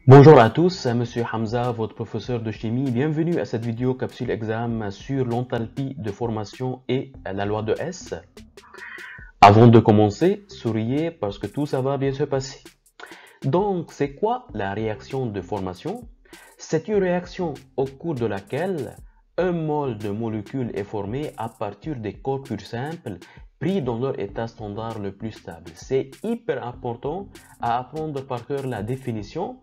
Bonjour à tous, Monsieur Hamza, votre professeur de chimie. Bienvenue à cette vidéo capsule examen sur l'enthalpie de formation et la loi de Hess. Avant de commencer, souriez parce que tout ça va bien se passer. Donc, c'est quoi la réaction de formation? C'est une réaction au cours de laquelle un mol de molécules est formé à partir des corps purs simples pris dans leur état standard le plus stable. C'est hyper important à apprendre par cœur la définition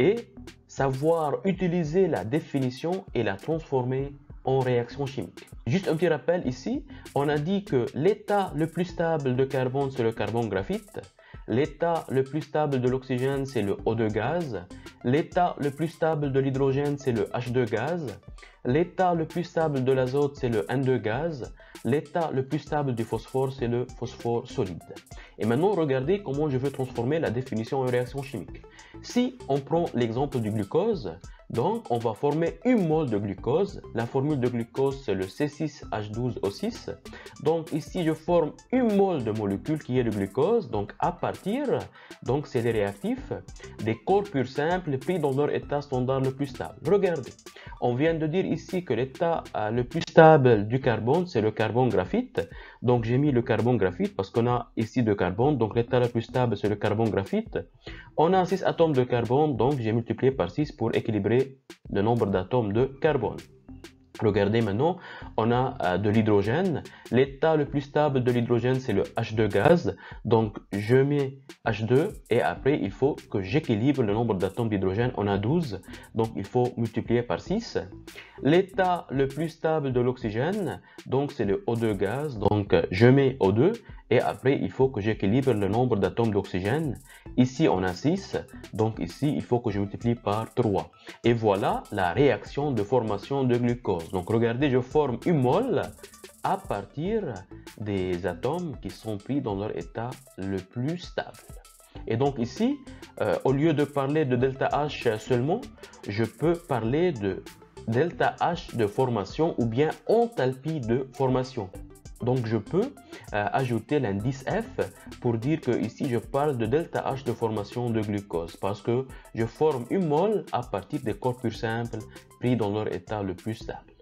et savoir utiliser la définition et la transformer en réaction chimique. Juste un petit rappel ici, on a dit que l'état le plus stable de carbone, c'est le carbone graphite. L'état le plus stable de l'oxygène, c'est le O2 gaz. L'état le plus stable de l'hydrogène, c'est le H2 gaz. L'état le plus stable de l'azote, c'est le N2 gaz. L'état le plus stable du phosphore, c'est le phosphore solide. Et maintenant, regardez comment je veux transformer la définition en réaction chimique. Si on prend l'exemple du glucose, donc on va former une mole de glucose. La formule de glucose, c'est le C6H12O6. Donc ici, je forme une mole de molécule qui est le glucose. Donc à partir, donc c'est les réactifs, des corps purs simples pris dans leur état standard le plus stable. Regardez, on vient de dire ici que l'état le plus stable du carbone, c'est le carbone graphite. Donc j'ai mis le carbone graphite parce qu'on a ici de carbone. Donc l'état le plus stable, c'est le carbone graphite. On a 6 atomes de carbone, donc j'ai multiplié par 6 pour équilibrer le nombre d'atomes de carbone. Regardez maintenant, on a de l'hydrogène. L'état le plus stable de l'hydrogène, c'est le H2 gaz. Donc, je mets H2 et après, il faut que j'équilibre le nombre d'atomes d'hydrogène. On a 12, donc il faut multiplier par 6. L'état le plus stable de l'oxygène, donc c'est le O2 gaz. Donc, je mets O2 et après, il faut que j'équilibre le nombre d'atomes d'oxygène. Ici, on a 6, donc ici, il faut que je multiplie par 3. Et voilà la réaction de formation de glucose. Donc regardez, je forme une mole à partir des atomes qui sont pris dans leur état le plus stable. Et donc ici, au lieu de parler de delta H seulement, je peux parler de delta H de formation ou bien enthalpie de formation. Donc je peux ajouter l'indice F pour dire que ici je parle de delta H de formation de glucose parce que je forme une mole à partir des corps purs simples pris dans leur état le plus stable.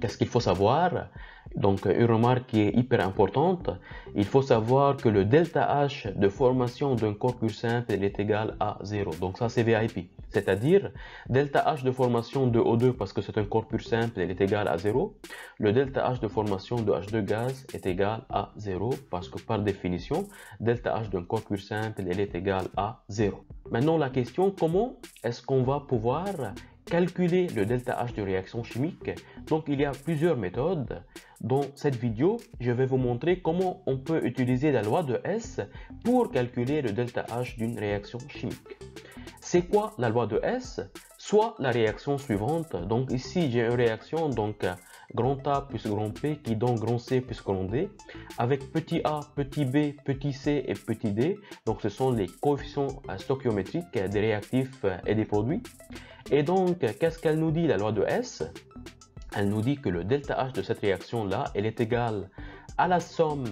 Qu'est-ce qu'il faut savoir? Donc une remarque qui est hyper importante, il faut savoir que le delta H de formation d'un corps pur simple est égal à 0. Donc ça c'est VIP. C'est-à-dire delta H de formation de O2 parce que c'est un corps pur simple, il est égal à 0. Le delta H de formation de H2 gaz est égal à 0 parce que par définition, delta H d'un corps pur simple, il est égal à 0. Maintenant la question, comment est-ce qu'on va pouvoir calculer le delta H de réaction chimique? Donc il y a plusieurs méthodes. Dans cette vidéo, je vais vous montrer comment on peut utiliser la loi de Hess pour calculer le delta H d'une réaction chimique. C'est quoi la loi de Hess? Soit la réaction suivante. Donc ici, j'ai une réaction, donc grand A plus grand P qui donne grand C plus grand D, avec petit a, petit b, petit c et petit d. Donc ce sont les coefficients stoichiométriques des réactifs et des produits. Et donc, qu'est-ce qu'elle nous dit, la loi de Hess? Elle nous dit que le delta H de cette réaction-là, elle est égale à la somme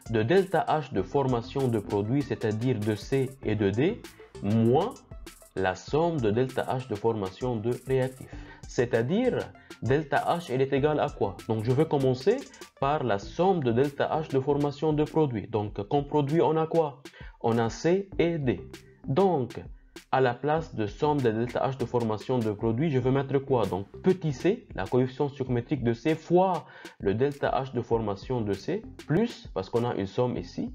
de delta H de formation de produits, c'est-à-dire de C et de D, moins la somme de delta H de formation de réactifs. C'est-à-dire, delta H, elle est égale à quoi? Donc, je vais commencer par la somme de delta H de formation de produits. Donc, comme produit, on a quoi? On a C et D. Donc, à la place de somme de delta H de formation de produit, je vais mettre quoi? Donc petit c, la coefficient stoichiométrique de C, fois le delta H de formation de C, plus, parce qu'on a une somme ici,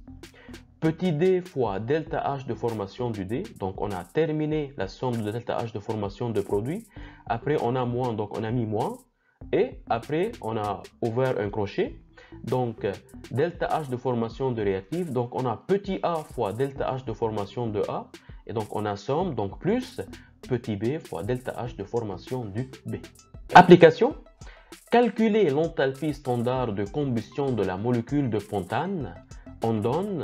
petit d fois delta H de formation du D. Donc on a terminé la somme de delta H de formation de produit. Après on a moins, donc on a mis moins. Et après on a ouvert un crochet. Donc delta H de formation de réactif. Donc on a petit a fois delta H de formation de A. Et donc on a somme, donc plus petit b fois delta H de formation du B. Application: calculer l'enthalpie standard de combustion de la molécule de pentane. On donne,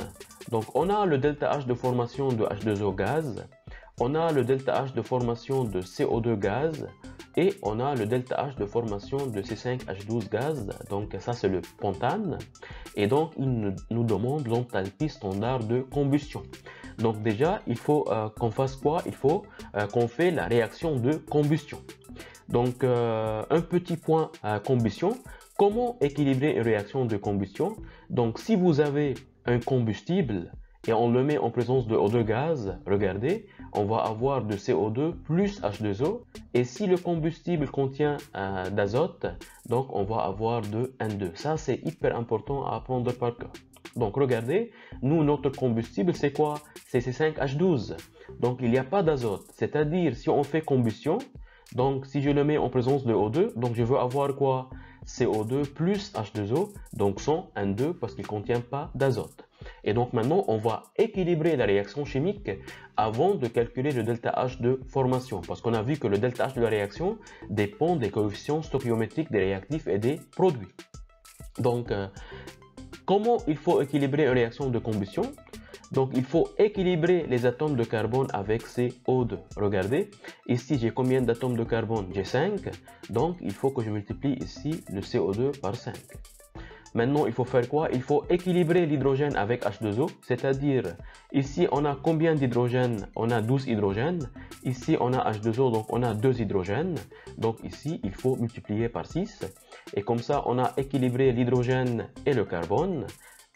donc on a le delta H de formation de H2O gaz, on a le delta H de formation de CO2 gaz et on a le delta H de formation de C5H12 gaz. Donc ça c'est le pentane. Et donc il nous demande l'enthalpie standard de combustion. Donc déjà, il faut qu'on fasse quoi? Il faut qu'on fait la réaction de combustion. Donc un petit point combustion. Comment équilibrer une réaction de combustion? Donc si vous avez un combustible et on le met en présence de O2 gaz, regardez, on va avoir de CO2 plus H2O. Et si le combustible contient d'azote, donc on va avoir de N2. Ça, c'est hyper important à apprendre par cœur. Donc regardez, nous, notre combustible, c'est quoi? C'est C5H12. Donc il n'y a pas d'azote. C'est-à-dire, si on fait combustion, donc si je le mets en présence de O2, donc je veux avoir quoi? CO2 plus H2O, donc sans N2 parce qu'il ne contient pas d'azote. Et donc maintenant, on va équilibrer la réaction chimique avant de calculer le delta H de formation. Parce qu'on a vu que le delta H de la réaction dépend des coefficients stoichiométriques des réactifs et des produits. Donc, comment il faut équilibrer une réaction de combustion? Donc, il faut équilibrer les atomes de carbone avec CO2. Regardez, ici, j'ai combien d'atomes de carbone? J'ai 5. Donc, il faut que je multiplie ici le CO2 par 5. Maintenant, il faut faire quoi? Il faut équilibrer l'hydrogène avec H2O, c'est-à-dire, ici, on a combien d'hydrogène? On a 12 hydrogènes. Ici, on a H2O, donc on a 2 hydrogènes. Donc ici, il faut multiplier par 6. Et comme ça, on a équilibré l'hydrogène et le carbone.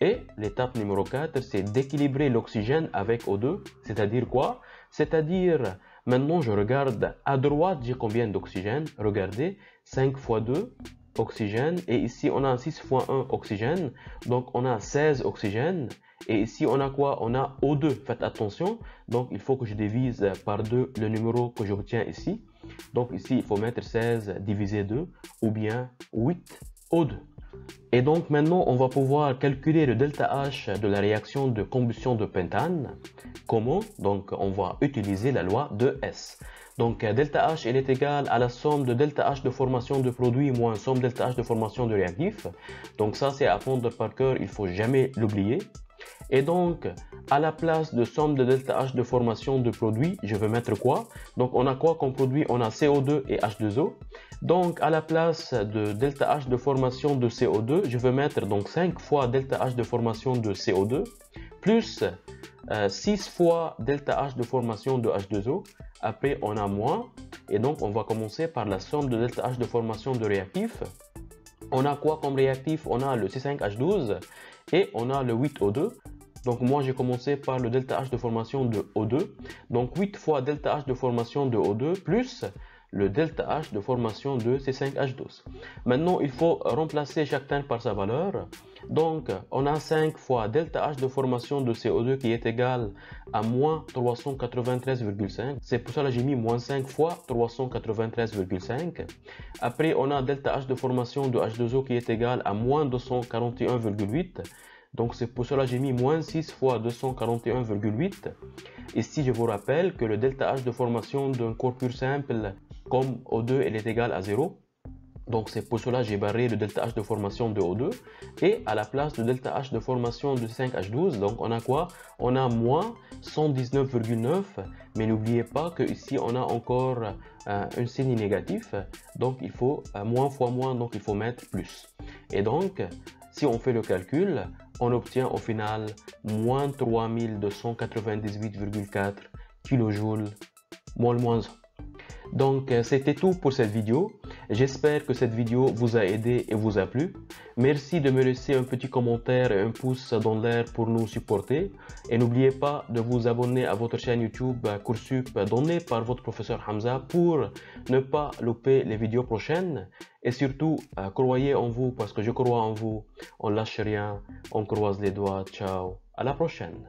Et l'étape numéro 4, c'est d'équilibrer l'oxygène avec O2, c'est-à-dire quoi? C'est-à-dire, maintenant, je regarde à droite, j'ai combien d'oxygène? Regardez, 5 fois 2. Oxygène, et ici on a 6 fois 1 oxygène, donc on a 16 oxygène, et ici on a quoi? On a O2, faites attention, donc il faut que je divise par 2 le numéro que j'obtiens ici, donc ici il faut mettre 16 divisé 2, ou bien 8 O2. Et donc maintenant on va pouvoir calculer le delta H de la réaction de combustion de pentane. Comment? Donc on va utiliser la loi de S. Donc delta H elle est égale à la somme de delta H de formation de produit moins somme delta H de formation de réactif. Donc ça c'est à apprendre par cœur, il faut jamais l'oublier. Et donc à la place de somme de delta H de formation de produit, je vais mettre quoi? Donc on a quoi comme produit? On a CO2 et H2O. Donc à la place de delta H de formation de CO2, je vais mettre donc 5 fois delta H de formation de CO2 plus 6 fois delta H de formation de H2O. Après, on a moins. Et donc, on va commencer par la somme de delta H de formation de réactifs. On a quoi comme réactif? On a le C5H12 et on a le 8O2. Donc, moi, j'ai commencé par le delta H de formation de O2. Donc, 8 fois delta H de formation de O2 plus le delta H de formation de C5H12. Maintenant, il faut remplacer chaque terme par sa valeur. Donc, on a 5 fois delta H de formation de CO2 qui est égal à moins 393,5. C'est pour ça que j'ai mis moins 5 fois 393,5. Après, on a delta H de formation de H2O qui est égal à moins 241,8. Donc, c'est pour cela que j'ai mis moins 6 fois 241,8. Ici, je vous rappelle que le delta H de formation d'un corps pur simple comme O2, elle est égale à 0. Donc, c'est pour cela que j'ai barré le delta H de formation de O2. Et à la place de delta H de formation de 5H12, donc on a quoi? On a moins 119,9. Mais n'oubliez pas que ici on a encore un signe négatif. Donc, il faut moins fois moins, donc il faut mettre plus. Et donc, si on fait le calcul, on obtient au final moins 3298,4 kJ mol moins 1. Donc, c'était tout pour cette vidéo. J'espère que cette vidéo vous a aidé et vous a plu. Merci de me laisser un petit commentaire et un pouce dans l'air pour nous supporter. Et n'oubliez pas de vous abonner à votre chaîne YouTube Coursup donnée par votre professeur Hamza pour ne pas louper les vidéos prochaines. Et surtout, croyez en vous parce que je crois en vous. On lâche rien, on croise les doigts. Ciao, à la prochaine.